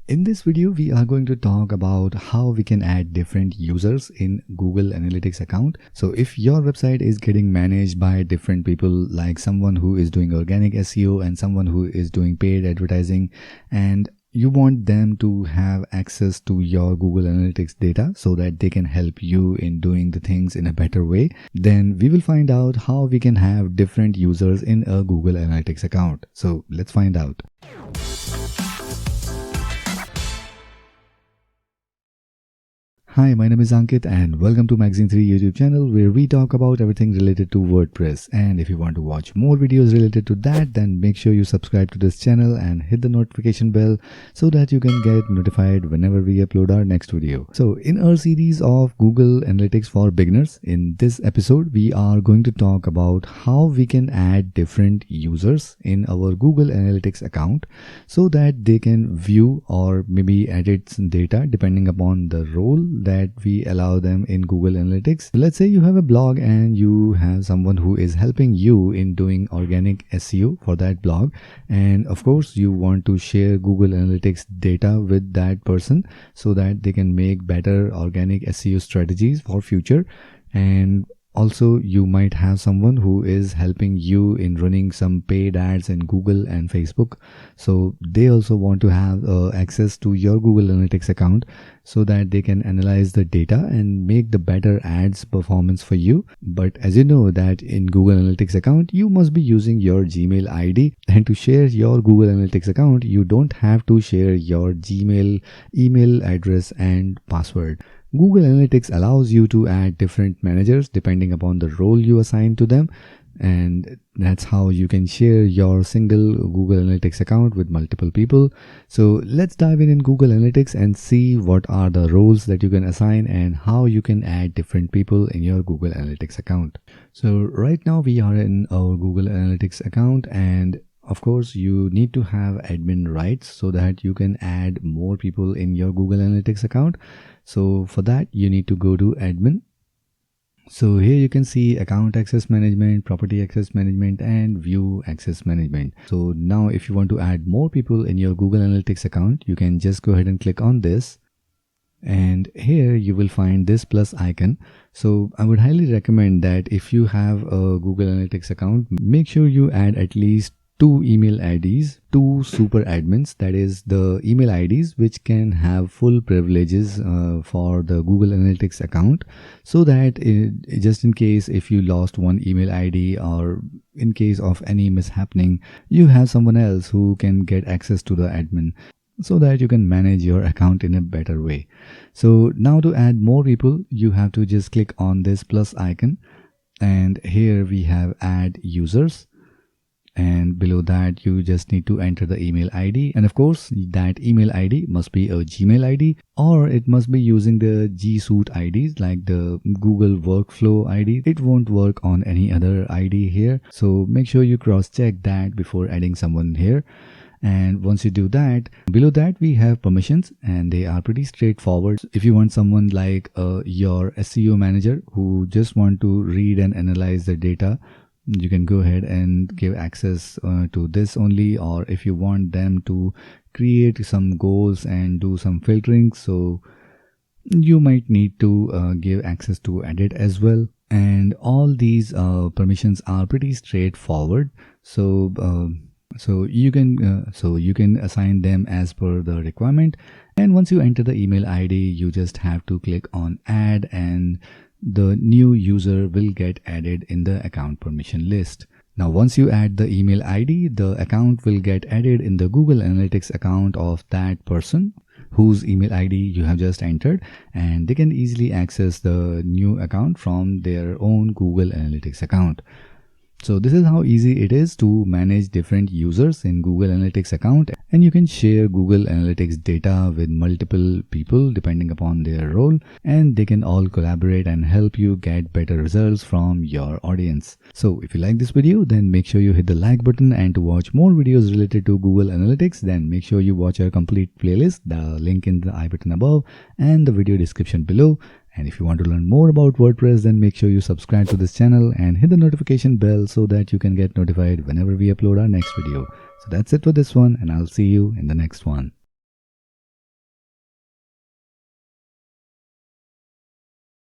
In this video, we are going to talk about how we can add different users in Google Analytics account. So if your website is getting managed by different people, like someone who is doing organic SEO and someone who is doing paid advertising, and you want them to have access to your Google Analytics data so that they can help you in doing the things in a better way, then we will find out how we can have different users in a Google Analytics account. So let's find out. Hi, my name is Ankit and welcome to Magazine 3 YouTube channel, where we talk about everything related to WordPress. And if you want to watch more videos related to that, then make sure you subscribe to this channel and hit the notification bell so that you can get notified whenever we upload our next video. So in our series of Google Analytics for beginners, in this episode we are going to talk about how we can add different users in our Google Analytics account so that they can view or maybe edit some data depending upon the role that we allow them in Google Analytics. Let's say you have a blog and you have someone who is helping you in doing organic SEO for that blog, and of course you want to share Google Analytics data with that person so that they can make better organic SEO strategies for future. And also, you might have someone who is helping you in running some paid ads in Google and Facebook. So they also want to have access to your Google Analytics account so that they can analyze the data and make the better ads performance for you. But as you know that in Google Analytics account, you must be using your Gmail ID. And to share your Google Analytics account, you don't have to share your Gmail email address and password. Google Analytics allows you to add different managers depending upon the role you assign to them, and that's how you can share your single Google Analytics account with multiple people. So let's dive in Google Analytics and see what are the roles that you can assign and how you can add different people in your Google Analytics account. So right now we are in our Google Analytics account, and of course, you need to have admin rights so that you can add more people in your Google Analytics account. So for that, you need to go to admin. So here you can see account access management, property access management, and view access management. So now if you want to add more people in your Google Analytics account, you can just go ahead and click on this. And here you will find this plus icon. So I would highly recommend that if you have a Google Analytics account, make sure you add at least 2 email IDs, 2 super admins, that is the email IDs which can have full privileges for the Google Analytics account, so that just in case if you lost one email ID or in case of any mishappening, you have someone else who can get access to the admin so that you can manage your account in a better way. So now to add more people, you have to just click on this plus icon, and here we have add users. And below that, you just need to enter the email ID. And of course, that email ID must be a Gmail ID, or it must be using the G Suite IDs like the Google Workflow ID. It won't work on any other ID here. So make sure you cross check that before adding someone here. And once you do that, below that we have permissions, and they are pretty straightforward. If you want someone like your SEO manager who just want to read and analyze the data, you can go ahead and give access to this only. Or if you want them to create some goals and do some filtering, so you might need to give access to edit as well. And all these permissions are pretty straightforward. So you can assign them as per the requirement. And once you enter the email ID, you just have to click on add, and the new user will get added in the account permission list. Now once you add the email ID, the account will get added in the Google Analytics account of that person whose email ID you have just entered, and they can easily access the new account from their own Google Analytics account. So this is how easy it is to manage different users in Google Analytics account, and you can share Google Analytics data with multiple people depending upon their role, and they can all collaborate and help you get better results from your audience. So if you like this video, then make sure you hit the like button, and to watch more videos related to Google Analytics, then make sure you watch our complete playlist, the link in the I button above and the video description below. And if you want to learn more about WordPress, then make sure you subscribe to this channel and hit the notification bell so that you can get notified whenever we upload our next video. So that's it for this one, and I'll see you in the next one.